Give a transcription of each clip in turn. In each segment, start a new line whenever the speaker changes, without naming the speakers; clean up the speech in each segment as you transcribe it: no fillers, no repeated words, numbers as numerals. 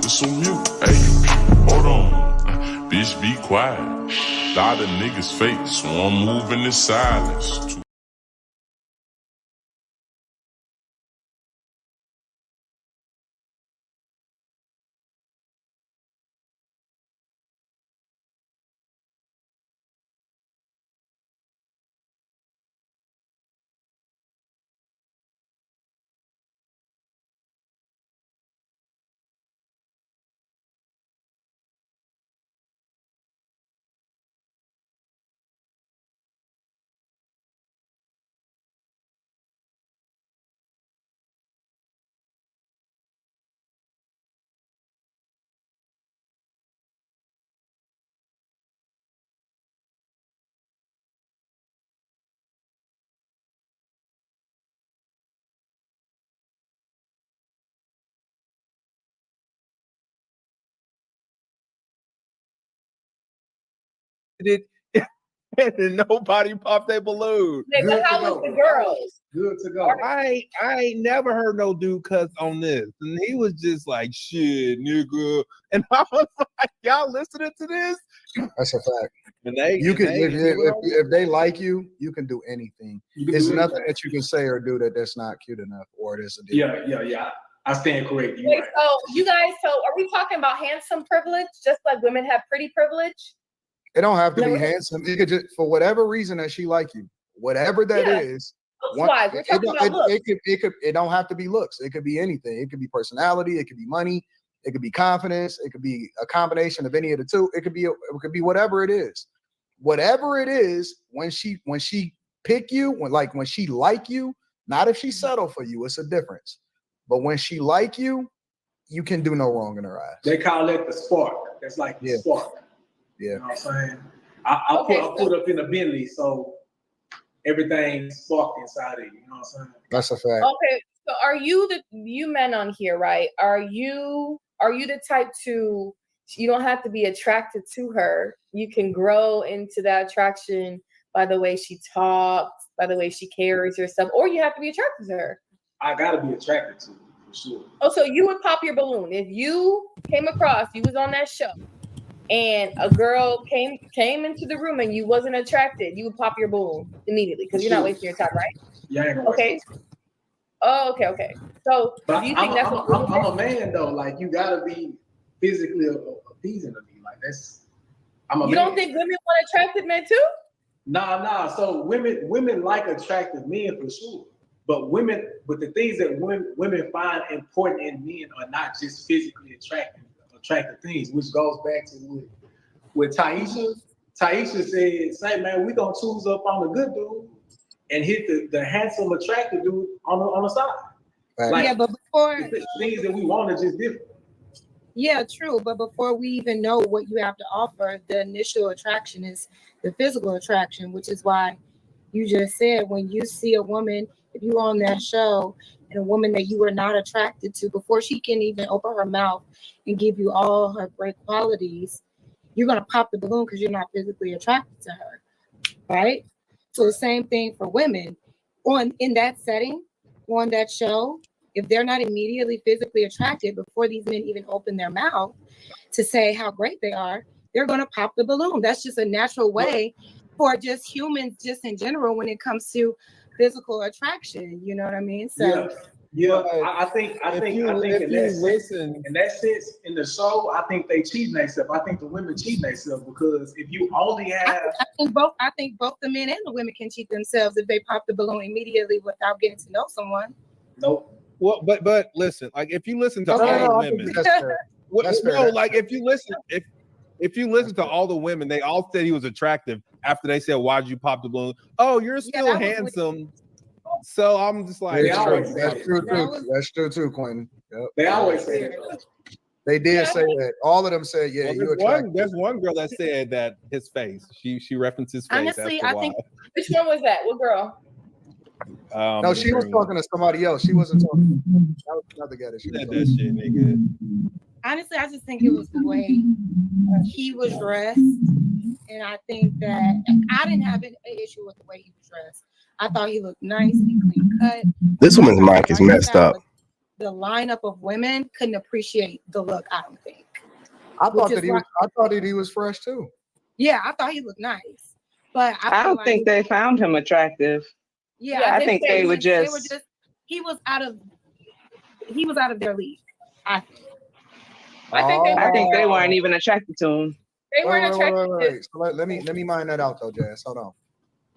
It's on mute. Hey, hold on. Bitch, be quiet. Lot of niggas fake, so I'm moving in silence.
It and nobody popped their balloon.
Yeah, but how was the girls?
Good to go.
I ain't never heard no dude cuss on this, and he was just like, "Shit, nigga," and I was like, "Y'all listening to this?"
That's a fact.
And they,
You can
and
if they like you, you can do anything. There's
do
nothing
anything.
that you can say or do that's not cute enough or it is a deal.
Yeah. I stand correct.
Wait, so you guys, so are we talking about handsome privilege, just like women have pretty privilege?
It don't have to
No,
be
we're-
handsome. It could just for whatever reason that she like you, whatever that
Yeah.
is.
Looks-wise, we're talking about looks.
It don't have to be looks. It could be anything. It could be personality. It could be money. It could be confidence. It could be a combination of any of the two. It could be whatever it is. Whatever it is, when she pick you, when she like you, not if she settle for you, it's a difference. But when she like you, you can do no wrong in her eyes.
They call it the spark. That's like the spark.
Yeah.
You know what I'm saying? I put up in a Bentley, so everything sparked inside of you. You know what I'm saying?
That's a fact.
Okay, so are you men on here, right? Are you the type to, you don't have to be attracted to her. You can grow into that attraction by the way she talks, by the way she carries herself, or you have to be attracted to her.
I gotta be attracted to her, for sure.
Oh, so you would pop your balloon if you came across, you was on that show, and a girl came into the room and you wasn't attracted, you would pop your balloon immediately because you're not wasting your time, right?
Yeah, I ain't gonna
Okay. Oh, okay. So
But
do you think that's what
I'm a man though. Like you gotta be physically appeasing to me. Like that's I'm a
you
man.
don't think women want attractive men too?
Nah. So women like attractive men for sure. But the things that women find important in men are not just physically attractive things, which goes back to with Taisha. Taisha said, "Say man, we gonna choose up on the good dude and hit the handsome, attractive dude on the side." Like,
yeah, but before
the things that we want are just different.
Yeah, true. But before we even know what you have to offer, the initial attraction is the physical attraction, which is why you just said when you see a woman, if you're on that show and a woman that you are not attracted to, before she can even open her mouth and give you all her great qualities, you're going to pop the balloon because you're not physically attracted to her, right? So the same thing for women. In that setting, on that show, if they're not immediately physically attracted before these men even open their mouth to say how great they are, they're going to pop the balloon. That's just a natural way for just humans, just in general, when it comes to physical attraction. You know what I mean? So
yeah. I think in that sense, in the show, I think they cheating themselves. I think the women cheating themselves because if you only have,
I think both the men and the women can cheat themselves if they pop the balloon immediately without getting to know someone.
Nope.
Well, but listen, like if you listen to all the women,
that's fair. That's fair.
No, like if you listen to all the women, they all said he was attractive after they said, "Why'd you pop the balloon?" Oh, you're still handsome. So I'm just like,
that's true too, Quentin. Yep.
They always say that.
They did say that. All of them said, "Yeah,
well,
you attractive."
there's one girl that said that his face. She referenced his face.
Honestly, I think.
Which one was that? What girl?
No, she was talking to somebody else. She wasn't talking. That was another guy that she
said that shit, nigga.
Honestly, I just think it was the way he was dressed, and I think that I didn't have an issue with the way he was dressed. I thought he looked nice and clean cut.
This woman's mic is messed up.
the lineup of women couldn't appreciate the look. I don't think.
I thought
Which
that
is
I thought that he was fresh too.
Yeah, I thought he looked nice, but
I
feel
don't
like,
think they found him attractive.
Yeah,
I think they were
they were
just.
just. He was out of their league. I think.
I think they weren't even attracted to him.
They weren't attracted.
Wait. So let me mind that out though, Jazz. Hold on.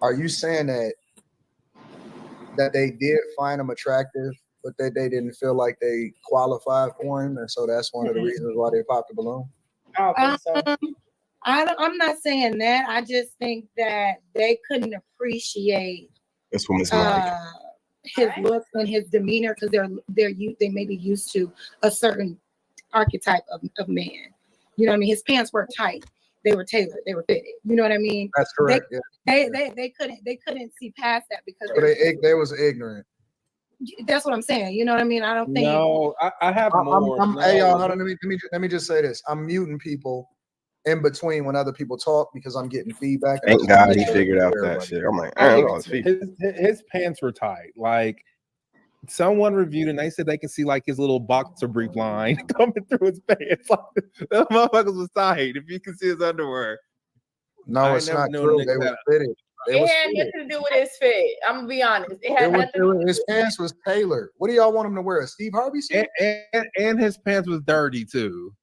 Are you saying that they did find him attractive, but that they didn't feel like they qualified for him, and so that's one of the reasons why they popped the balloon?
I don't think so.
I'm not saying that. I just think that they couldn't appreciate
This woman's mind.
his looks and his demeanor because they may be used to a certain archetype of man. You know what I mean? His pants were tight. They were tailored. They were fitted. You know what I mean?
That's correct.
They couldn't see past that because
So they was ignorant.
that's what I'm saying. You know what I mean? I don't think.
No, I have more.
Hey y'all, hold on, let me just say this. I'm muting people in between when other people talk because I'm getting feedback.
Thank God he figured out that shit. I'm like, I don't know his feet.
His pants were tight. Like someone reviewed and they said they can see like his little boxer brief line coming through his pants. Like the motherfuckers was tight. If you can see his underwear.
No, it's not true. They were fitted.
It had nothing to do with his fit. I'm gonna be honest. It had nothing to do with
his pants was tailored. What do y'all want him to wear? A Steve Harvey suit?
And his pants was dirty too.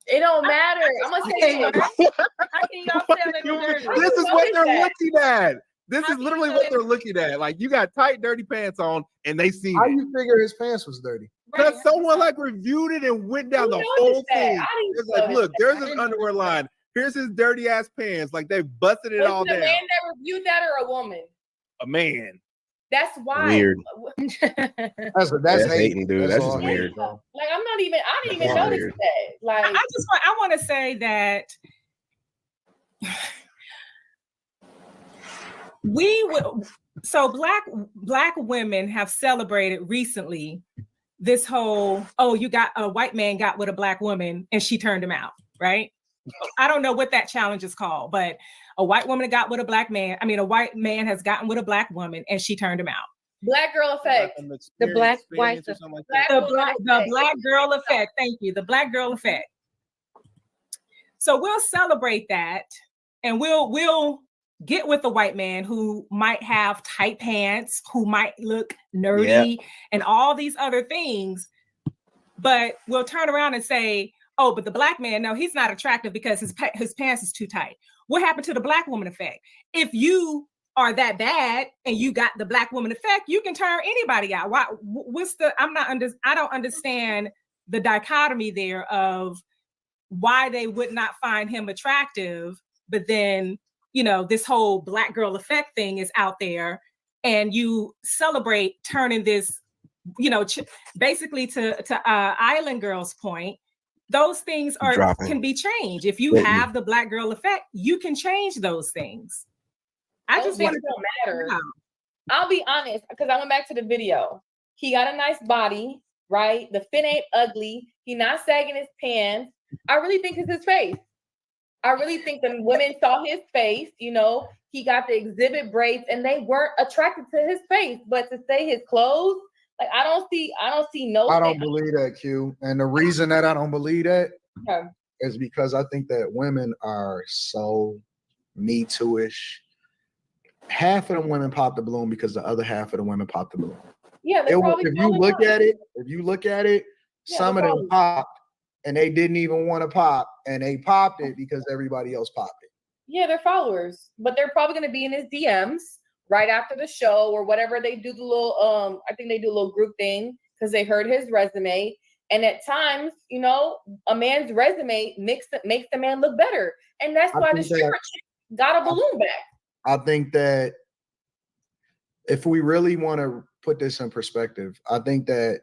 It don't matter. I'm gonna say
How can y'all tell they were dirty?
This is what they're looking at. This is literally what they're looking at. Like you got tight, dirty pants on, and they see
How
it.
you figure his pants was dirty?
Because someone like reviewed it and went down the whole thing. It's like, look, there's his underwear line. Here's his dirty ass pants. Like they busted it all down.
Was it a man that reviewed that or a woman?
A man.
That's why.
Weird.
That's
hating, dude. That's just weird.
Like I didn't even notice that. Like
I want to say that black women have celebrated recently this whole, you got a white man got with a black woman and she turned him out, right? I don't know what that challenge is called, but a white woman got with a black man. I mean, a white man has gotten with a black woman and she turned him out.
Black girl effect.
The black white
The
black girl effect. Thank you. The black girl effect. So we'll celebrate that, and we'll get with a white man who might have tight pants, who might look nerdy, and all these other things. But we'll turn around and say, oh, but the black man, no, he's not attractive because his pants is too tight. What happened to the black woman effect? If you are that bad and you got the black woman effect, you can turn anybody out. Why? I don't understand the dichotomy there of why they would not find him attractive, but then, this whole black girl effect thing is out there, and you celebrate turning this, basically to Island Girl's point. Those things can be changed. If you have the black girl effect, you can change those things. I just think it
don't matter. I'll be honest, because I went back to the video. He got a nice body, right? The fit ain't ugly. He not sagging his pants. I really think it's his face. I really think the women saw his face. He got the exhibit braids, and they weren't attracted to his face. But to say his clothes, like I don't see no.
I don't believe that, Q. And the reason that I don't believe that is because I think that women are so Me Too-ish. Half of the women pop the balloon because the other half of the women pop the balloon.
Yeah,
if you look at it, some of them popped and they didn't even want to pop, and they popped it because everybody else popped it.
Yeah, they're followers, but they're probably going to be in his DMs right after the show or whatever. They do the little, I think they do a little group thing because they heard his resume. And at times, a man's resume makes the man look better. And that's why the stripper chick got a balloon back.
I think that if we really want to put this in perspective, I think that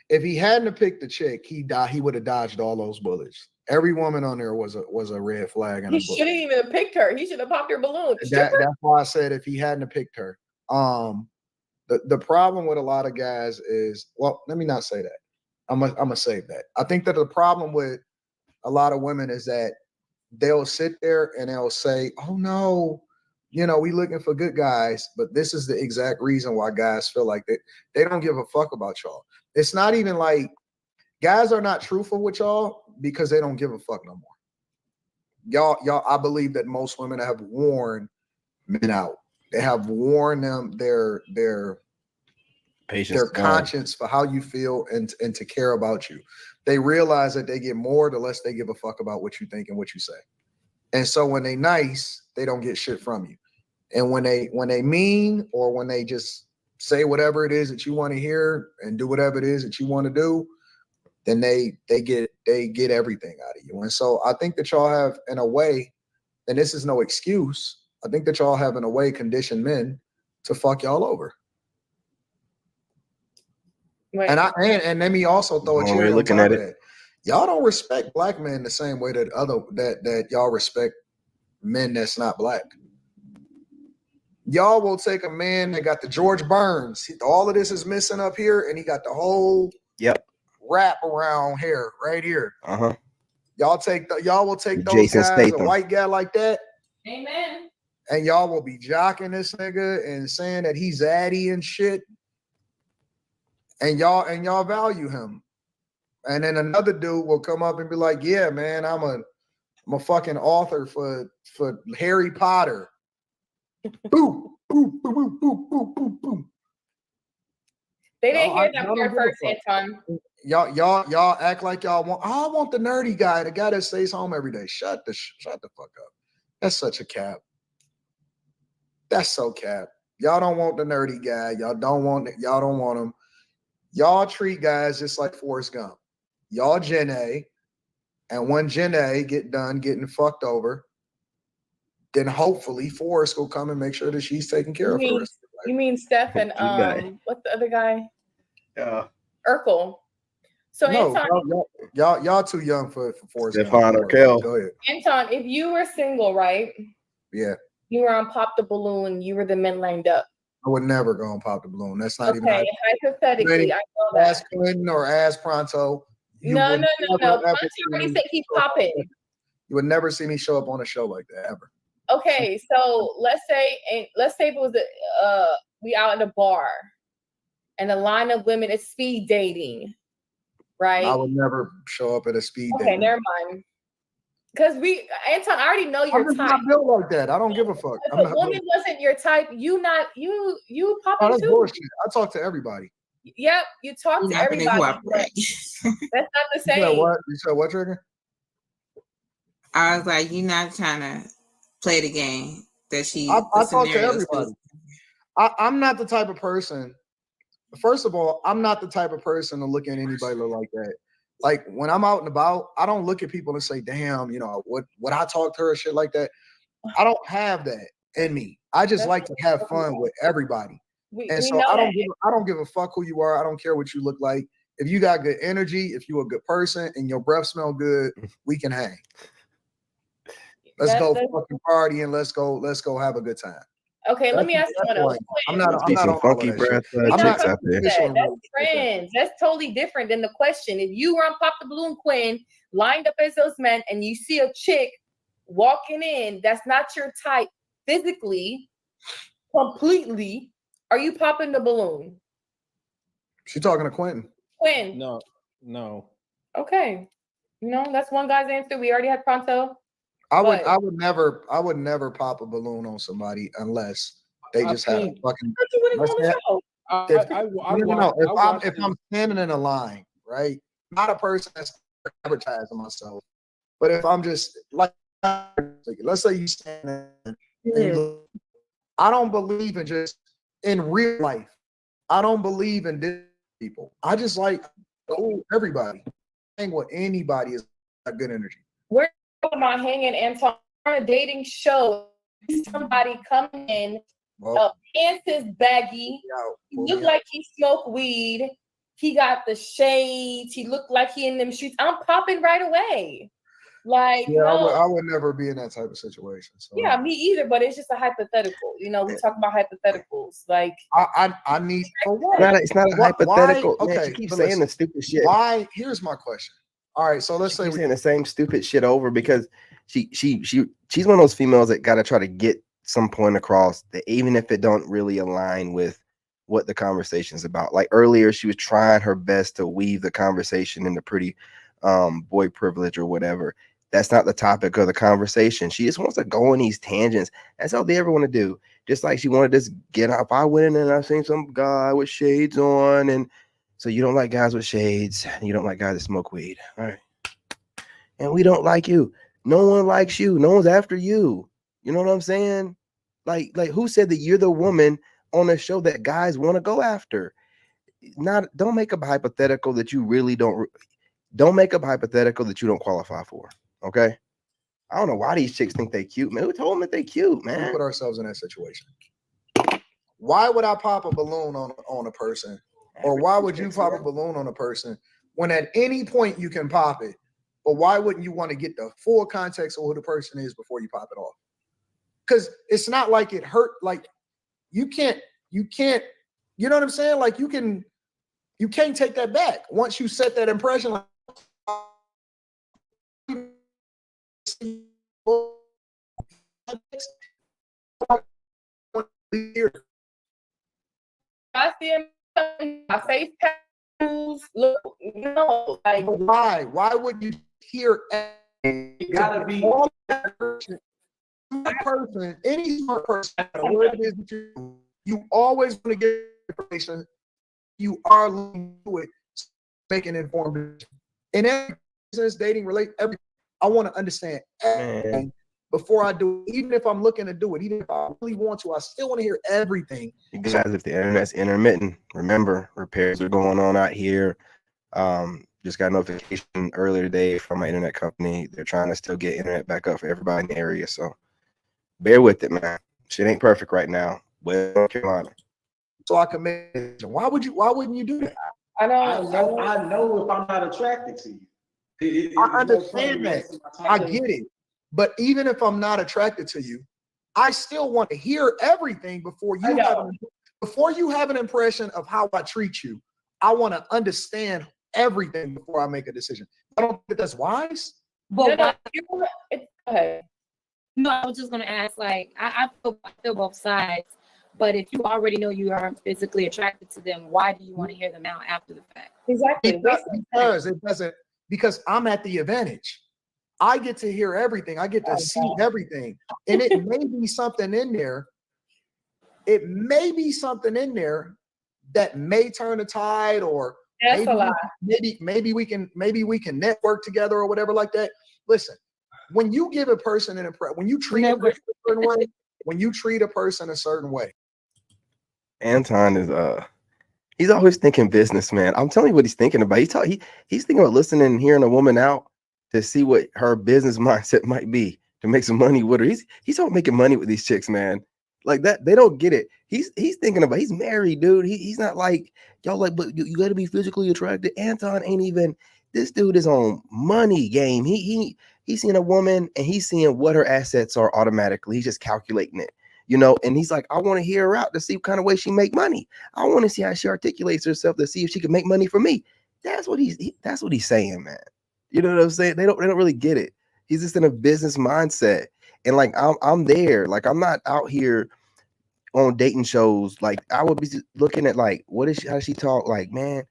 if he hadn't picked the chick, he would have dodged all those bullets. Every woman on there was a red flag.
He shouldn't even have picked her. He should have popped her balloon.
That's why I said if he hadn't picked her. The problem with a lot of guys is, well, let me not say that. I'm gonna save that. I think that the problem with a lot of women is that they'll sit there and they'll say, "Oh no, you know, we looking for good guys, but this is the exact reason why guys feel like they don't give a fuck about y'all. It's not even like guys are not truthful with y'all because they don't give a fuck no more. Y'all, I believe that most women have worn men out. They have worn them their
Patience
their
is gone.
conscience for how you feel and to care about you. They realize that they get more the less they give a fuck about what you think and what you say. And so when they nice, they don't get shit from you. And when they mean, or when they just say whatever it is that you want to hear and do whatever it is that you want to do, then they get everything out of you. And so I think that y'all have, in a way, and this is no excuse, I think that y'all have in a way conditioned men to fuck y'all over.
Right.
And let me also throw a
Wrong
cherry
way
on
looking
top
at
of
it.
that. Y'all don't respect black men the same way that y'all respect men that's not black. Y'all will take a man that got the George Burns. All of this is missing up here, and he got the whole wrap around hair right here.
Uh-huh.
Y'all will take those
Jason
guys,
Statham.
a white guy like that,
Amen.
and y'all will be jocking this nigga and saying that he's zaddy and shit. And y'all value him. And then another dude will come up and be like, yeah, man, I'm a fucking author for Harry Potter. Boom, boom, boom, boom, boom, boom, boom, boom.
They didn't hear that
Y'all
part
don't
first,
give a fuck.
Anton.
Y'all act like y'all want. I want the nerdy guy, the guy that stays home every day. Shut the fuck up. That's such a cap. That's so cap. Y'all don't want the nerdy guy. Y'all don't want him. Y'all treat guys just like Forrest Gump. Y'all Gen A, and when Gen A get done getting fucked over, then hopefully Forrest will come and make sure that she's taken care of for the rest of her life.
You mean Steph and
guy.
what's the other guy?
Yeah.
Urkel. So
No,
Anton,
y'all too young for Forrest Gump.
Stephon Urkel.
Go ahead.
Anton, if you were single, right?
Yeah,
You were on Pop the Balloon, you were the men lined up.
I would never go and pop the balloon. That's not even.
Okay, hypothetically, I know
Ask
that.
Clinton or ask Pronto.
No.
would never,
Ponce
ever see
already
me
said he's
show up.
popping.
You would never see me show up on a show like that ever.
Okay, so let's say if it was we out in a bar and a line of women is speed dating, right?
I would never show up at a speed date.
Okay, never mind. Because Anton, I already know your
I'm just
type.
not built like that. I don't give a fuck.
If
I'm
a
not
woman
built.
wasn't your type, you
Oh,
popping
that's
too.
bullshit. I talk to everybody.
Yep, you talk
You're
to
not gonna
everybody.
cooperate.
But that's not the
You said
same.
what? You said what, Trigger?
I was like, you're not trying to play the game that she.
I
the
talk to
scenarios
everybody. I'm not the type of person. First of all, I'm not the type of person to look at anybody like that. Like when I'm out and about, I don't look at people and say, "Damn, you know what I talk to her," shit like that. I don't have that in me. I just like to have fun with everybody. And so I don't give a fuck who you are. I don't care what you look like. If you got good energy, if you're a good person, and your breath smell good, we can hang. Let's go fucking party and let's go have a good time.
Okay, let me ask someone else.
I'm not
Be some
on all
funky
of that shit.
breath chicks out there.
That's friends. That's totally different than the question. If you were on Pop the Balloon Quinn, lined up as those men, and you see a chick walking in, that's not your type physically, completely, are you popping the balloon?
She talking to Quentin.
Quinn.
No.
Okay. That's one guy's answer. We already had Pronto.
I would never pop a balloon on somebody unless they just have a fucking. If I'm standing in a line, right? Not a person that's advertising myself, but if I'm just like, let's say you stand there, and you look, I don't believe in just in real life. I don't believe in this people. I just like everybody. Hang with anybody is a good energy.
We're talking about hanging Anton on a dating show. Somebody coming in, pants is baggy. He look like he smoked weed. He got the shades. He looked like he in them streets. I'm popping right away. Like,
yeah,
no.
I would never be in that type of situation. So.
Yeah, me either. But it's just a hypothetical. We talk about hypotheticals. Like,
I need for what?
It's not a hypothetical.
Why?
Man,
Okay,
she keeps
but
saying
listen,
the stupid shit.
Why? Here's my question. All right, so let's say
we're saying the same stupid shit over because she's one of those females that gotta try to get some point across that even if it don't really align with what the conversation is about. Like earlier, she was trying her best to weave the conversation into pretty boy privilege or whatever. That's not the topic of the conversation. She just wants to go on these tangents. That's all they ever want to do. Just like she wanted to just get up. I went in and I seen some guy with shades on. And so you don't like guys with shades. You don't like guys that smoke weed. All right. And we don't like you. No one likes you. No one's after you. You know what I'm saying? Like who said that you're the woman on a show that guys want to go after? Don't make up a hypothetical that you really don't make up a hypothetical that you don't qualify for. Okay. I don't know why these chicks think they cute, man. Who told them that they cute,
We
man?
put ourselves in that situation. Why would I pop a balloon on a person? Or why would you pop a balloon on a person when at any point you can pop it? But why wouldn't you want to get the full context of who the person is before you pop it off? Because it's not like it hurt. Like you can't, you know what I'm saying? Like you can't take that back. Once you set that impression, like,
I see him my face tattoos. Look, no, like
why would you hear
It gotta be
person, any smart person, whatever it is that you always want to get information. You are looking to it, making informed. In every business, dating, relate, everything. I want to understand everything before I do it. Even if I'm looking to do it, even if I really want to, I still want to hear everything.
Guys, if the internet's intermittent, remember repairs are going on out here. Just got a notification earlier today from my internet company. They're trying to still get internet back up for everybody in the area. So bear with it, man. Shit ain't perfect right now. Well, North Carolina.
So I can make it. Why wouldn't you do that?
I
know if I'm not attracted to you.
I understand that. I get it. But even if I'm not attracted to you, I still want to hear everything before you have an impression of how I treat you. I want to understand everything before I make a decision. I don't think that's wise.
But
go ahead.
No, I was just gonna ask. Like, I feel both sides. But if you already know you are physically attracted to them, why do you want to hear them out after the fact?
Exactly.
Because I'm at the advantage. I get to hear everything. I get to see everything. And it may be something in there. It may be something in there that may turn the tide, or
that's a lot.
Maybe we can network together or whatever like that. Listen, when you give a person an impression, when you treat a person a certain way,
Anton is he's always thinking business, man. I'm telling you what he's thinking about. He's thinking about listening and hearing a woman out to see what her business mindset might be to make some money with her. He's all making money with these chicks, man. Like that, they don't get it. He's thinking about, he's married, dude. He's not like y'all like, but you got to be physically attracted. Anton ain't even. This dude is on money game. He's seeing a woman and he's seeing what her assets are automatically. He's just calculating it, you know. And he's like, I want to hear her out to see what kind of way she make money. I want to see how she articulates herself to see if she can make money for me. That's what he's saying, man. You know what I'm saying? They don't really get it. He's just in a business mindset. And like I'm there. Like I'm not out here on dating shows. Like I would be looking at like, how does she talk? Like, man,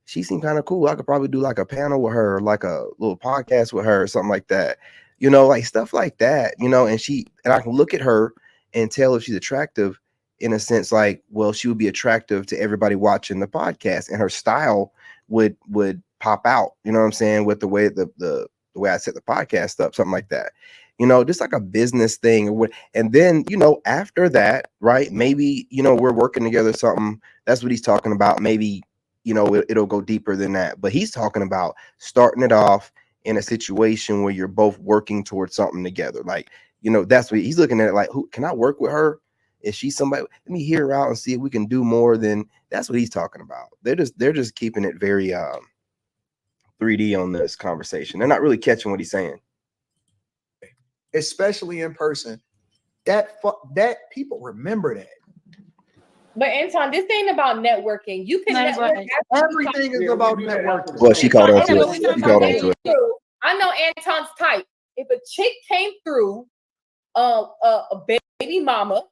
she seemed kind of cool. I could probably do like a panel with her, like a little podcast with her or something like that. You know, like stuff like that, you know, and I can look at her and tell if she's attractive in a sense, like, well, she would be attractive to everybody watching the podcast, and her style would pop out, you know what I'm saying, with the way the way I set the podcast up, something like that. You know, just like a business thing. And then, you know, after that, right, maybe, you know, we're working together, something. That's what he's talking about. Maybe, you know, it'll go deeper than that. But he's talking about starting it off in a situation where you're both working towards something together. Like, you know, that's what he's looking at. Like, who can I work with her? Is she somebody? Let me hear her out and see if we can do more than. That's what he's talking about. They're just keeping it very 3D on this conversation. They're not really catching what he's saying.
Especially in person, that people remember that.
But Anton, this ain't about networking. You can network.
Everything is about networking.
Well, she called on to it. She called on to it.
I know Anton's type. If a chick came through a baby mama.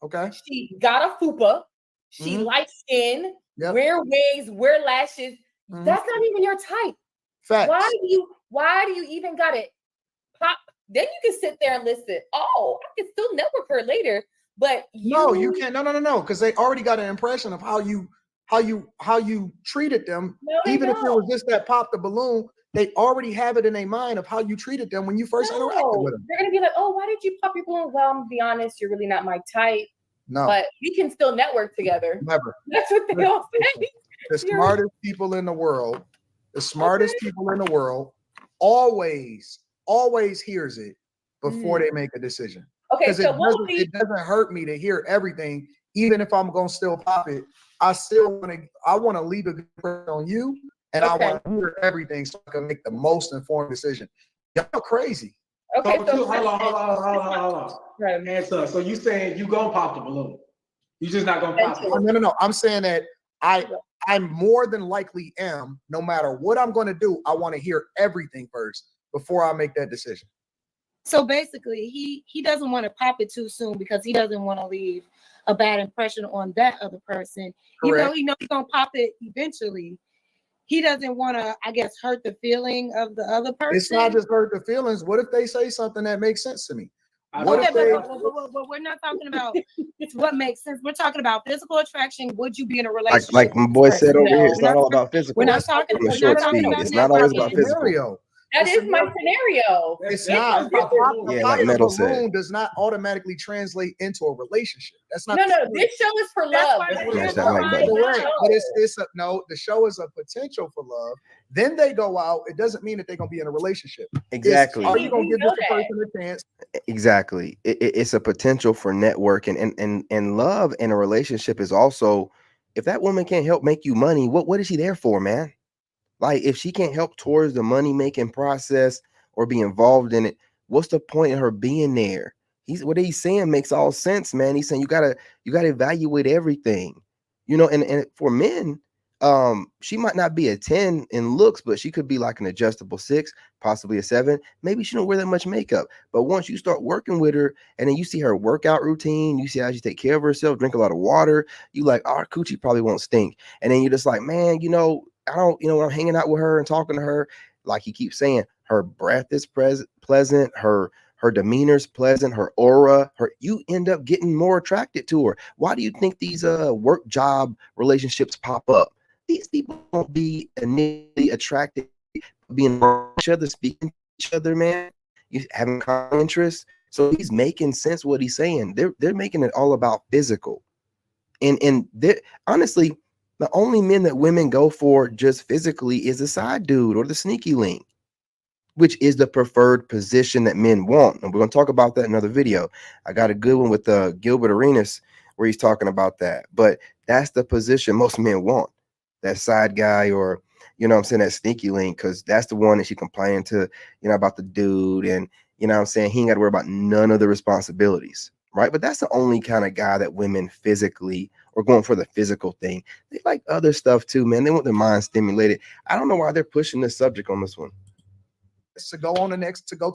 Okay.
She got a fupa. She
Mhm.
light skin,
Yep.
wear wigs, wear lashes.
Mhm.
That's not even your type.
Facts.
Why do you even got it pop? Then you can sit there and listen. Oh, I can still network her later. But
No, you can't. No, because they already got an impression of how you treated them.
No, they
Even if it was
don't.
just that pop the balloon, they already have it in their mind of how you treated them when you first interacted
No,
with them.
they're gonna be like, oh, why did you pop your balloon? Well, I'm gonna be honest, you're really not my type.
No,
But we can still network together.
never.
That's what they all say.
The smartest people in the world, always hears it before they make a decision.
Okay,
Because
so what would be
it doesn't hurt me to hear everything, even if I'm gonna still pop it. I want to leave a good impression on you, and I want to hear everything so I can make the most informed decision. Y'all crazy.
okay?
So hold on.
Right.
Answer. So you saying you gonna pop the balloon? You just not gonna pop
Oh,
it?
no. I'm saying that I'm more than likely am, no matter what I'm going to do, I want to hear everything first before I make that decision.
So basically, he doesn't want to pop it too soon because he doesn't want to leave a bad impression on that other person.
Correct.
He knows he's gonna pop it eventually. He doesn't want to, I guess, hurt the feeling of the other person.
It's not just hurt the feelings. What if they say something that makes sense to me?
What
Okay,
if they?
but we're not talking about what makes sense. We're talking about physical attraction. Would you be in a relationship?
Like my boy said over
No,
here, it's not all about physical.
We're not talking.
I'm a
We're
short
not talking
speed.
about
It's not always
networking.
about physical.
Scenario.
That is my scenario.
It's
That's
not.
not about
The
Yeah,
pop
like
the
Metal said.
balloon does not automatically translate into a relationship. That's not.
No,
the
this show is for
That's
love.
why
This
they
is
Yeah,
have
it's
for
not like
my
that.
Correct,
show.
but the show is a potential for love. Then they go out. It doesn't mean that they're gonna be in a relationship.
Exactly.
Are you gonna
We
give
know
this
that.
person a chance?
Exactly. It's a potential for networking and love in a relationship is also, if that woman can't help make you money, what is she there for, man? Like, if she can't help towards the money making process or be involved in it, what's the point of her being there? What he's saying makes all sense, man. He's saying you gotta evaluate everything, and for men, she might not be a 10 in looks, but she could be like an adjustable 6, possibly a 7. Maybe she don't wear that much makeup, but once you start working with her and then you see her workout routine, you see how she take care of herself, drink a lot of water, you like, our coochie probably won't stink. And then you're just like, man, I don't, when I'm hanging out with her and talking to her, like he keeps saying, her breath is pleasant, her demeanor's pleasant, her aura, you end up getting more attracted to her. Why do you think these work job relationships pop up? These people won't be initially attracted, being around each other, speaking to each other, man. You having common interests. So he's making sense what he's saying. They're making it all about physical. And honestly, the only men that women go for just physically is the side dude or the sneaky link, which is the preferred position that men want. And we're going to talk about that in another video. I got a good one with Gilbert Arenas where he's talking about that. But that's the position most men want, that side guy, or, that sneaky link, because that's the one that she complaining to, about the dude. And, he ain't got to worry about none of the responsibilities. Right. But that's the only kind of guy that women physically or going for the physical thing. They like other stuff too, man. They want their mind stimulated. I don't know why they're pushing this subject on this one.
To go to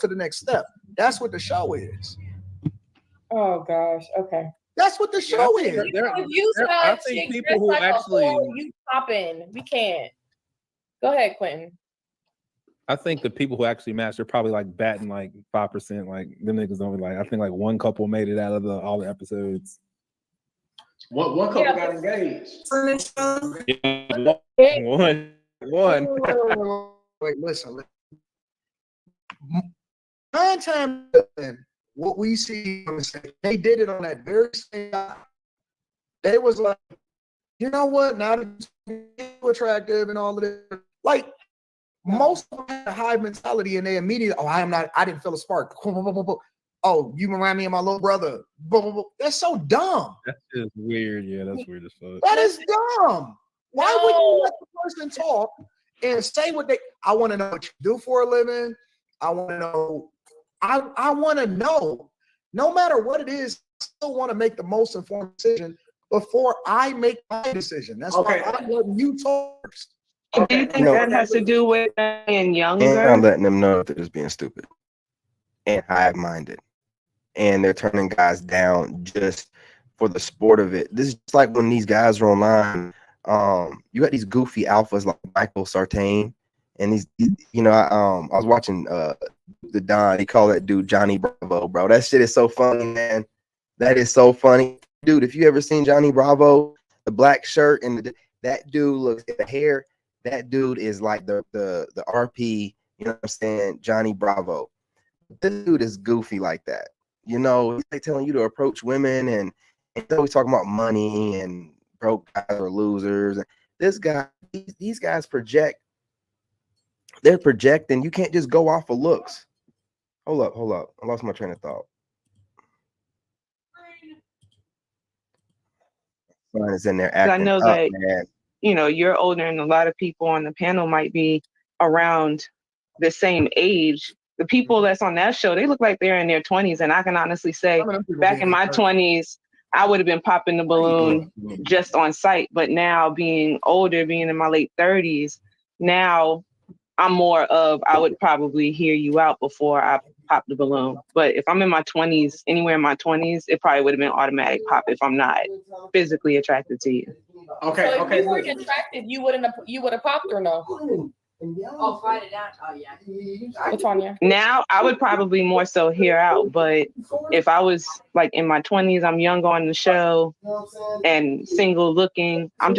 the next step. That's what the show is.
Oh gosh. Okay.
That's what the show is.
I think people who actually,
you popping, we can't. Go ahead, Quentin.
I think the people who actually match, they're probably like batting like 5%. Like them niggas don't like. I think like one couple made it out of all the episodes.
One couple got engaged.
One.
Wait, listen. 9 times what we see, they did it on that very same guy. They was like, you know what? Now that you're attractive and all of this, like most of them had a high mentality and they immediately, I didn't feel a spark. Oh, you remind me of my little brother. That's so dumb.
That's just weird. Yeah, that's weird as fuck.
That is dumb. Why would you let the person talk and say what I want to know what you do for a living. I want to know. I want to know. No matter what it is, I still want to make the most informed decision before I make my decision. That's why I'm letting you talk first.
Do you think that has to do with being younger?
And I'm letting them know that they're just being stupid and high-minded and they're turning guys down just for the sport of it. This is just like when these guys are online. You got these goofy alphas like Michael Sartain, and I was watching the Don. He called that dude Johnny Bravo, bro. That shit is so funny, man. That is so funny, dude. If you ever seen Johnny Bravo, the black shirt and that dude looks at the hair. That dude is like the RP. You know what I'm saying? Johnny Bravo. This dude is goofy like that. You know, he's like telling you to approach women, and he's always talking about money and broke guys are losers. This guy, these guys project. They're projecting. You can't just go off of looks. Hold up. I lost my train of thought. Fun is in there acting
I know
up,
that
man.
You're older, and a lot of people on the panel might be around the same age. The people that's on that show, they look like they're in their 20s, and I can honestly say, back in my 20s, I would have been popping the balloon just on sight. But now, being older, being in my late 30s, now I'm more of, I would probably hear you out before I pop the balloon. But if I'm in my 20s, anywhere in my 20s, it probably would have been automatic pop if I'm not physically attracted to you.
Okay,
So if
okay.
you weren't attracted, you would have popped or no?
Oh, fight it out. Oh yeah.
What's on you?
Now I would probably more so hear out, but if I was like in my 20s, I'm young on the show and single looking, I'm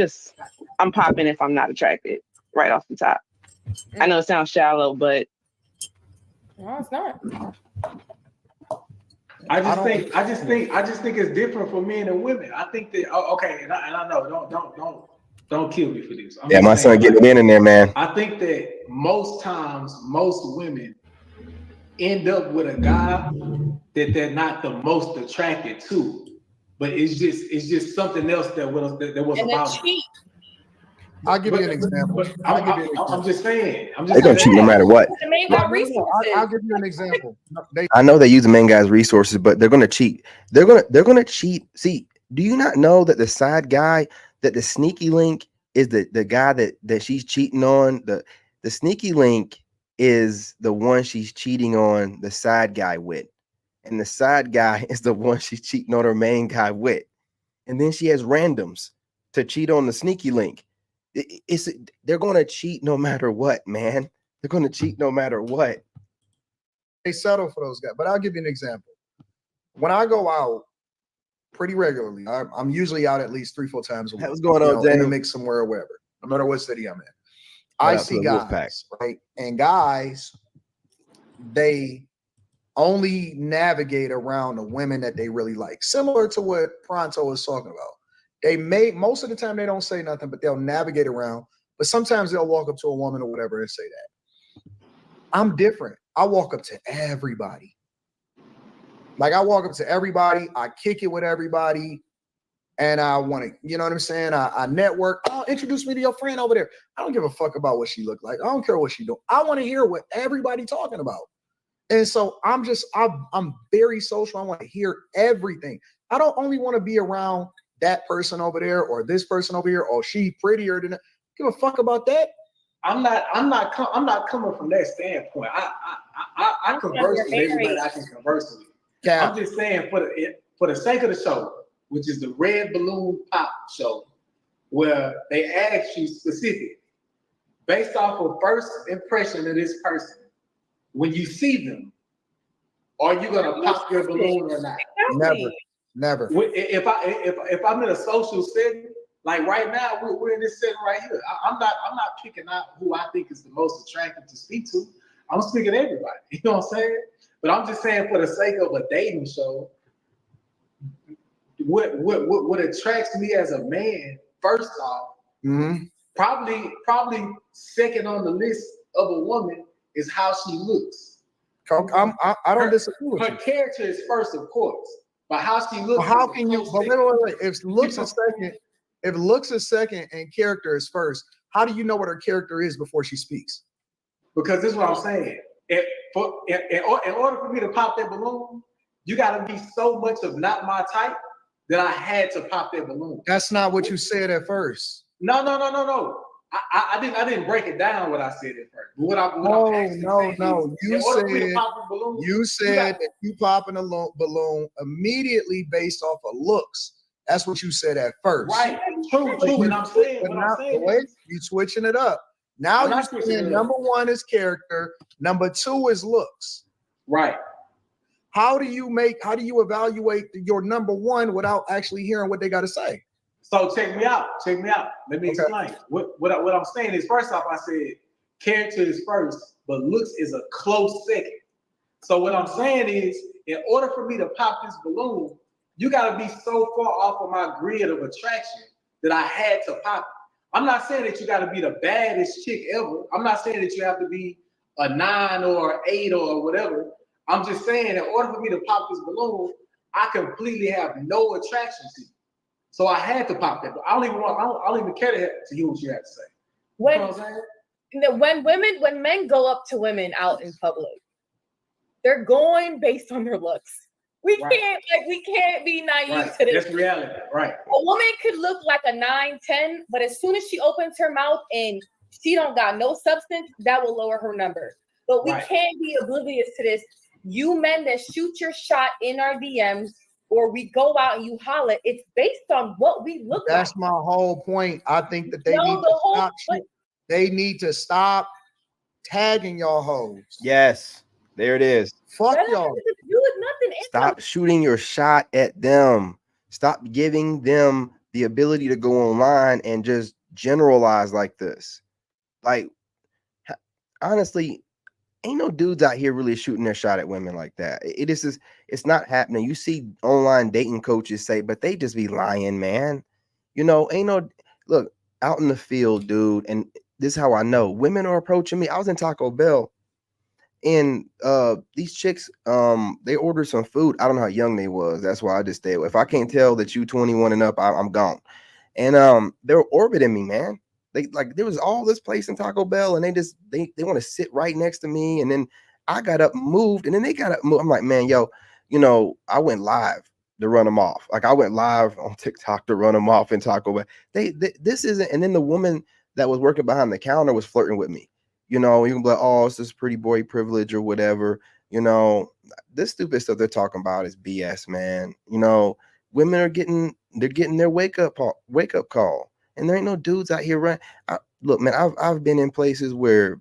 popping if I'm not attracted right off the top. I know it sounds shallow, but
No, it's not.
I just think it's different for men and women. I think that and I know don't kill me for this.
Yeah, my son getting it in there, man.
I think that most times most women end up with a guy that they're not the most attracted to, but it's just something else that was about.
Cheap.
I'll give you an example.
I'm just saying.
They're gonna cheat no matter what.
I'll give you an example.
I know they use the main guy's resources, but they're gonna cheat. They're gonna cheat. See, do you not know that the side guy, that the sneaky link is the guy that she's cheating on? The sneaky link is the one she's cheating on the side guy with, and the side guy is the one she's cheating on her main guy with, and then she has randoms to cheat on the sneaky link. They're gonna cheat no matter what, man. They're gonna cheat no matter what.
They settle for those guys. But I'll give you an example. When I go out pretty regularly, I'm usually out at least 3-4 times a week.
What's going on,
in the mix somewhere or wherever, no matter what city I'm in. I see guys, right? And guys, they only navigate around the women that they really like. Similar to what Pronto was talking about. Most of the time they don't say nothing, but they'll navigate around. But sometimes they'll walk up to a woman or whatever and say that. I'm different. I walk up to everybody. Like I walk up to everybody, I kick it with everybody, and I want to, you know what I'm saying? I network. Oh, introduce me to your friend over there. I don't give a fuck about what she looked like. I don't care what she do. I want to hear what everybody talking about. And so I'm very social. I want to hear everything. I don't only want to be around that person over there or this person over here, or she prettier than that. Give a fuck about that.
I'm not coming from that standpoint. I converse with everybody I can converse with. I'm just saying for the sake of the show, which is the Red Balloon Pop show, where they ask you specific, based off of first impression of this person, when you see them, are you gonna pop your balloon or not?
Never.
If I'm in a social setting, like right now, we're in this setting right here. I'm not picking out who I think is the most attractive to speak to. I'm speaking to everybody. You know what I'm saying? But I'm just saying, for the sake of a dating show, what attracts me as a man, first off, probably second on the list of a woman is how she looks.
I don't disagree with you.
Her character is first, of course, but how she looks.
Well, how can you? But wait. If looks is second and character is first, how do you know what her character is before she speaks?
Because this is what I'm saying. In order for me to pop that balloon, you got to be so much of not my type that I had to pop that balloon.
That's not what you said at first.
No. I didn't break it down what I said at first. But what I'm actually saying
No.
is, in order for me to pop a balloon,
You said that you popping a balloon immediately based off of looks. That's what you said at first.
right, true. And I'm saying,
you switching it up. Now
I'm
you're
not switching
saying
it up.
number one is character, number two is looks.
right.
How do you evaluate your number one without actually hearing what they got to say?
So check me out. Let me explain. What I'm saying is, first off, I said character is first, but looks is a close second. So what I'm saying is, in order for me to pop this balloon, you got to be so far off of my grid of attraction that I had to pop it. I'm not saying that you got to be the baddest chick ever. I'm not saying that you have to be a 9 or an 8 or whatever. I'm just saying, in order for me to pop this balloon, I completely have no attraction to you. So I had to pop that. I don't even care to hear what you have to say. You know what I'm saying?
When men go up to women out in public, they're going based on their looks. We can't be naive to this.
That's reality, right?
A woman could look like a 9, 10, but as soon as she opens her mouth and she don't got no substance, that will lower her number. But we can't be oblivious to this. You men that shoot your shot in our DMs, or we go out and you holler, it's based on what we look like.
That's my whole point. I think that they need to stop tagging y'all hoes.
Yes, there it is.
Fuck y'all.
Stop shooting your shot at them. Stop giving them the ability to go online and just generalize like this. Like, honestly, ain't no dudes out here really shooting their shot at women like that. It's not happening. You see online dating coaches say, but they just be lying, man. You know, look, out in the field, dude, and this is how I know. Women are approaching me. I was in Taco Bell, and these chicks, they ordered some food. I don't know how young they was. That's why I just stay away. If I can't tell that you 21 and up, I'm gone. And they were orbiting me, man. There was all this place in Taco Bell, and they want to sit right next to me. And then I got up, moved, and then they got up, moved. I'm like, man, yo, I went live to run them off. Like, I went live on TikTok to run them off in Taco Bell. This isn't. And then the woman that was working behind the counter was flirting with me. You can be like, oh, it's this pretty boy privilege or whatever. This stupid stuff they're talking about is BS, man. Women are getting their wake up call. And there ain't no dudes out here running. Look, man, I've been in places where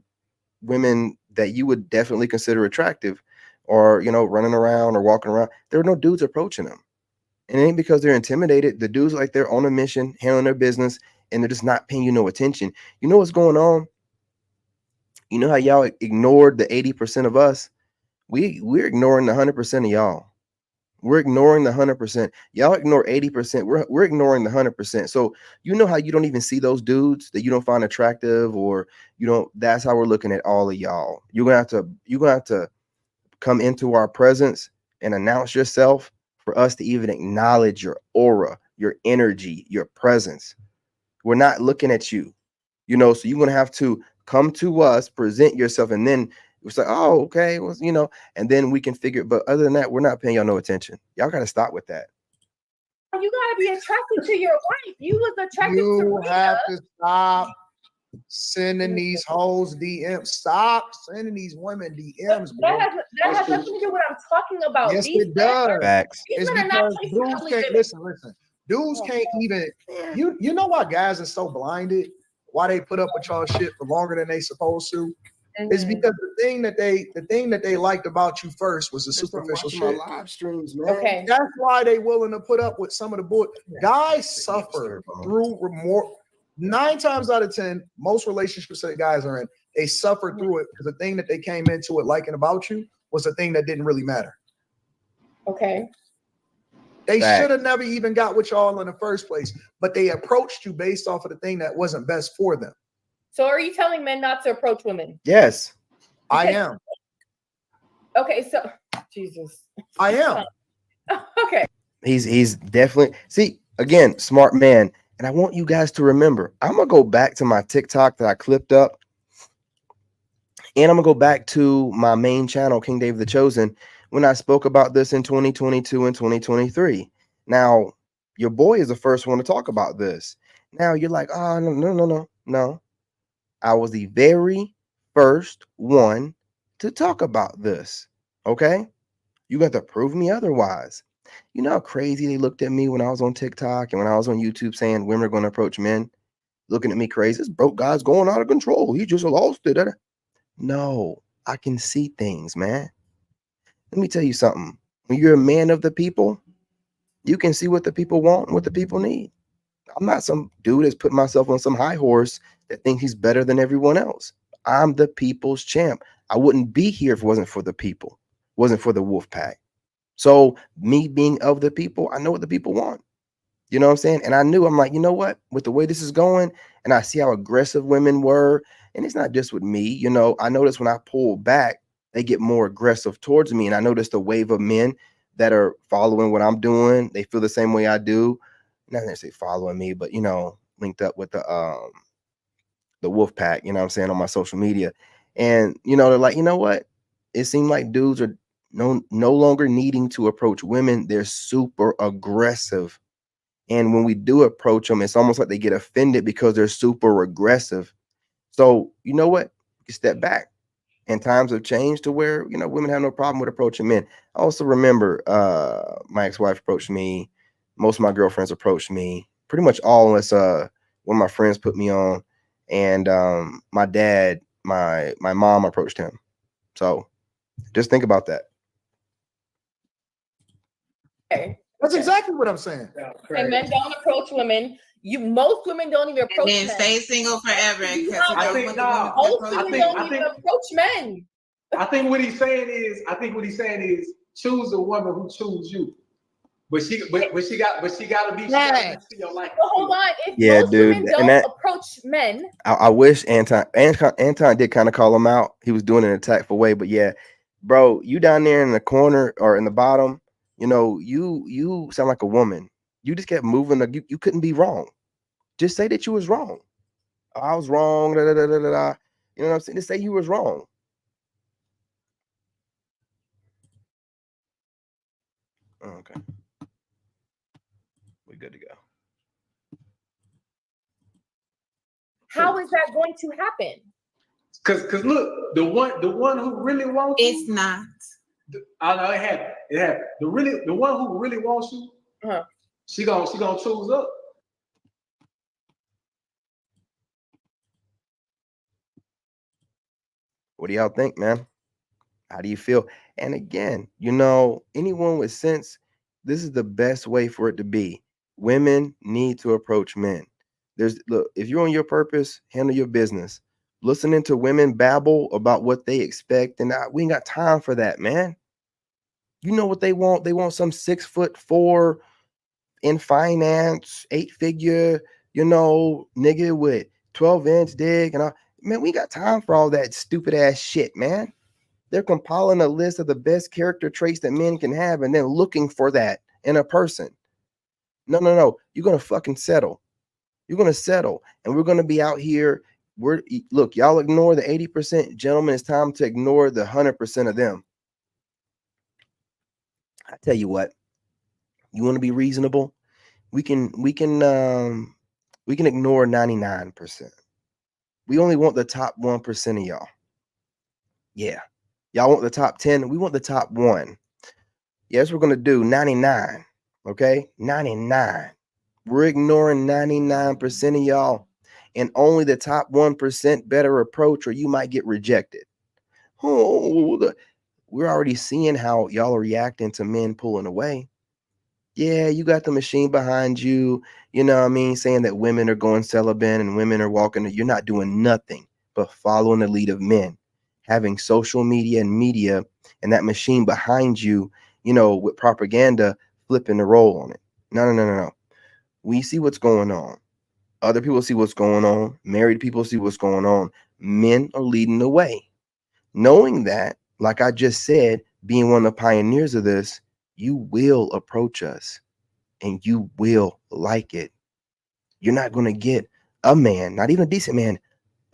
women that you would definitely consider attractive or, running around or walking around, there are no dudes approaching them. And it ain't because they're intimidated. The dudes like they're on a mission, handling their business, and they're just not paying you no attention. You know what's going on? You know how y'all ignored the 80% of us? We're ignoring the 100% of y'all. We're ignoring the 100%. Y'all ignore 80%. We're ignoring the 100%. So you know how you don't even see those dudes that you don't find attractive, or that's how we're looking at all of y'all. You're gonna have to come into our presence and announce yourself for us to even acknowledge your aura, your energy, your presence. We're not looking at you, so you're gonna have to come to us, present yourself, and then it's like, oh, okay, well, and then we can figure. But other than that, we're not paying y'all no attention. Y'all got to stop with that.
You gotta be attracted to your wife. You was attracted to
You
Rita.
have to stop sending these hoes DMs. Stop sending these women DMs, bro.
That has nothing to do with what I'm talking about.
Yes,
These
it does.
Facts.
It's because dudes can't listen. Dudes can't even. You know why guys are so blinded? Why they put up with y'all shit for longer than they supposed to? It's because the thing that they liked about you first was the superficial shit.
Live streams, man.
Okay.
That's why they willing to put up with some of the bull. Guys suffer through remorse. 9 times out of 10, most relationships that guys are in, they suffer through it because the thing that they came into it liking about you was the thing that didn't really matter.
Okay.
They should have never even got with y'all in the first place, but they approached you based off of the thing that wasn't best for them.
So are you telling men not to approach women?
Yes.
I am.
Okay, so Jesus.
I am.
Okay.
He's definitely, see, again, smart man. And I want you guys to remember, I'm gonna go back to my TikTok that I clipped up, and I'm gonna go back to my main channel, King David the Chosen, when I spoke about this in 2022 and 2023. Now, your boy is the first one to talk about this. Now you're like, oh, no. I was the very first one to talk about this. Okay? You got to prove me otherwise. You know how crazy they looked at me when I was on TikTok and when I was on YouTube saying women are going to approach men? Looking at me crazy. This broke guy's going out of control. He just lost it. No, I can see things, man. Let me tell you something. When you're a man of the people, you can see what the people want and what the people need. I'm not some dude that's putting myself on some high horse that thinks he's better than everyone else. I'm the people's champ. I wouldn't be here if it wasn't for the people, wasn't for the wolf pack. So me being of the people, I know what the people want. You know what I'm saying? And I knew, I'm like, you know what? With the way this is going, and I see how aggressive women were, and it's not just with me, you know, I noticed when I pull back, they get more aggressive towards me. And I noticed a wave of men that are following what I'm doing. They feel the same way I do. Not necessarily following me, but you know, linked up with the wolf pack, you know what I'm saying, on my social media. And you know, they're like, you know what? It seemed like dudes are no longer needing to approach women. They're super aggressive. And when we do approach them, it's almost like they get offended because they're super aggressive. So you know what? You step back. And times have changed to where, you know, women have no problem with approaching men. I also remember my ex-wife approached me. Most of my girlfriends approached me. Pretty much all unless one of my friends put me on. And my dad, my mom approached him. So just think about that.
Okay.
That's exactly what I'm saying.
And men don't approach women. Most women don't even approach
And then
men.
stay single forever.
I think
Most women don't even approach men.
I think what he's saying is choose a woman who choose you. But she got to be
Yeah.
your life.
But hold on, if
Yeah,
most
dude,
women
and
don't
that-
approach men,
I wish Anton did kind of call him out. He was doing it in a tactful way, but yeah, bro, you down there in the corner or in the bottom, you know, you sound like a woman. You just kept moving. You couldn't be wrong. Just say that you was wrong. I was wrong. Da, da, da, da, da. You know what I'm saying? Just say you was wrong. Oh, okay, we're good to go.
how is that going to happen?
Cause look, the one who really wants you,
It's not.
I know it happened. It happened. The one who really wants you, she gonna choose up.
What do y'all think, man? How do you feel? And again, you know, anyone with sense, this is the best way for it to be. Women need to approach men. Look, if you're on your purpose, handle your business. Listening to women babble about what they expect, and we ain't got time for that, man. You know what they want? They want some 6'4" in finance, 8-figure, you know, nigga with 12-inch dick and all. Man, we got time for all that stupid ass shit, man. They're compiling a list of the best character traits that men can have and then looking for that in a person. No. You're going to fucking settle. You're going to settle. And we're going to be out here. Look, y'all ignore the 80%. Gentlemen, it's time to ignore the 100% of them. I tell you what, you want to be reasonable? We can ignore 99%. We only want the top 1% of y'all. Yeah. Y'all want the top 10. We want the top 1. Yes, we're going to do 99. Okay. 99. We're ignoring 99% of y'all. And only the top 1% better approach, or you might get rejected. Oh, we're already seeing how y'all are reacting to men pulling away. Yeah, you got the machine behind you, you know what I mean, saying that women are going celibate and women are walking. You're not doing nothing but following the lead of men, having social media and that machine behind you, you know, with propaganda, flipping the role on it. No. We see what's going on. Other people see what's going on. Married people see what's going on. Men are leading the way. Knowing that, like I just said, being one of the pioneers of this, you will approach us and you will like it. You're not going to get a man, not even a decent man,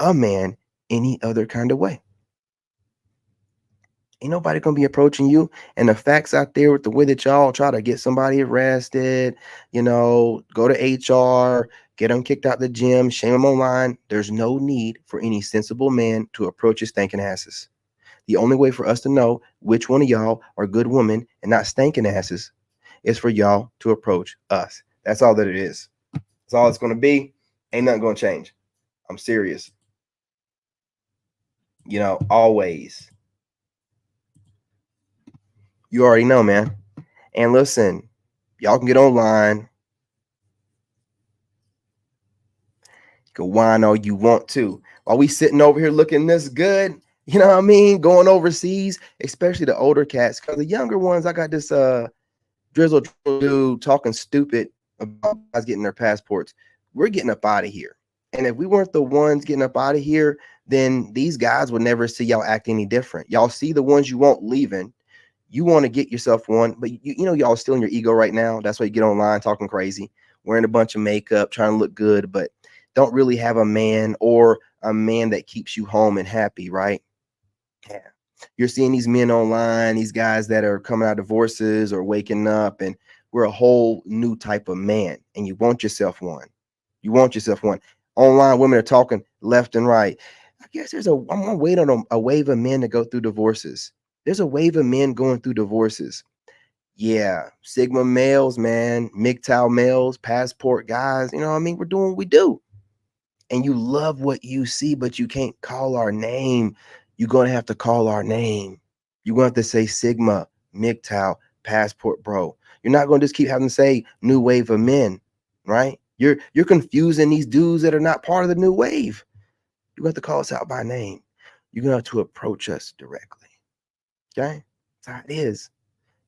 a man any other kind of way. Ain't nobody going to be approaching you. And the facts out there with the way that y'all try to get somebody arrested, you know, go to HR, get them kicked out the gym, shame them online. There's no need for any sensible man to approach his stinking asses. The only way for us to know which one of y'all are good women and not stinking asses is for y'all to approach us. That's all that it is. That's all it's going to be. Ain't nothing going to change. I'm serious. You know, always. You already know, man. And listen, y'all can get online. You can whine all you want to. While we sitting over here looking this good, you know what I mean? Going overseas, especially the older cats. Because the younger ones, I got this drizzle dude talking stupid about guys getting their passports. We're getting up out of here. And if we weren't the ones getting up out of here, then these guys would never see y'all act any different. Y'all see the ones you want leaving. You want to get yourself one, but you know y'all still in your ego right now. That's why you get online talking crazy, wearing a bunch of makeup, trying to look good, but don't really have a man or a man that keeps you home and happy, right? Yeah. You're seeing these men online, these guys that are coming out of divorces or waking up, and we're a whole new type of man, and you want yourself one. You want yourself one. Online, women are talking left and right. I guess I'm gonna wait on a wave of men to go through divorces. There's a wave of men going through divorces. Yeah, Sigma males, man, MGTOW males, passport guys. You know what I mean? We're doing what we do. And you love what you see, but you can't call our name. You're going to have to call our name. You're going to have to say Sigma, MGTOW, passport, bro. You're not going to just keep having to say new wave of men, right? You're confusing these dudes that are not part of the new wave. You have to call us out by name. You're going to have to approach us directly. Okay? That's how it is.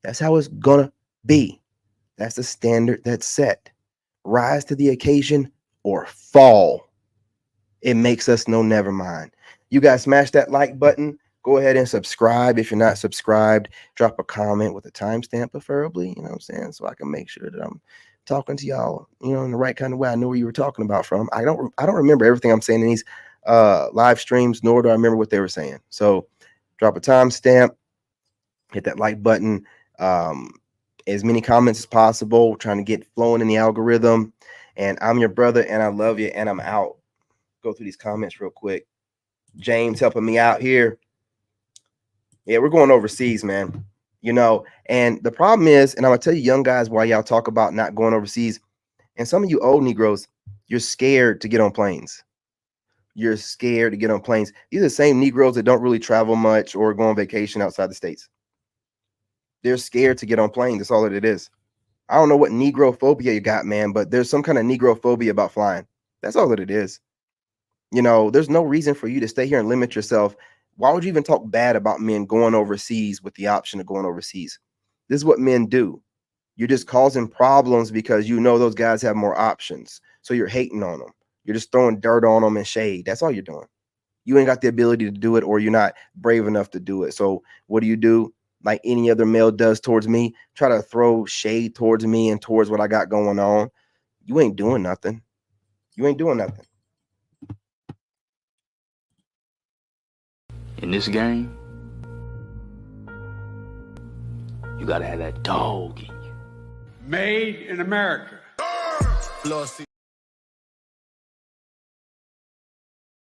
That's how it's going to be. That's the standard that's set. Rise to the occasion or fall. It makes us know never mind. You guys smash that like button. Go ahead and subscribe. If you're not subscribed, drop a comment with a timestamp, preferably. You know what I'm saying? So I can make sure that I'm talking to y'all, you know, in the right kind of way. I know where you were talking about from. I don't remember everything I'm saying in these live streams, nor do I remember what they were saying. So drop a timestamp, hit that like button. As many comments as possible, trying to get flowing in the algorithm. And I'm your brother, and I love you, and I'm out. Go through these comments real quick. James helping me out here. Yeah, we're going overseas, man. You know, and the problem is, and I'm gonna tell you young guys why y'all talk about not going overseas. And some of you old Negroes, you're scared to get on planes. You're scared to get on planes. These are the same Negroes that don't really travel much or go on vacation outside the States. They're scared to get on planes. That's all that it is. I don't know what Negrophobia you got, man, but there's some kind of Negrophobia about flying. That's all that it is. You know, there's no reason for you to stay here and limit yourself. Why would you even talk bad about men going overseas with the option of going overseas? This is what men do. You're just causing problems because you know those guys have more options. So you're hating on them. You're just throwing dirt on them and shade. That's all you're doing. You ain't got the ability to do it, or you're not brave enough to do it. So what do? Like any other male does towards me, try to throw shade towards me and towards what I got going on. You ain't doing nothing. You ain't doing nothing.
In this game, you gotta have that dog in you.
Made in America.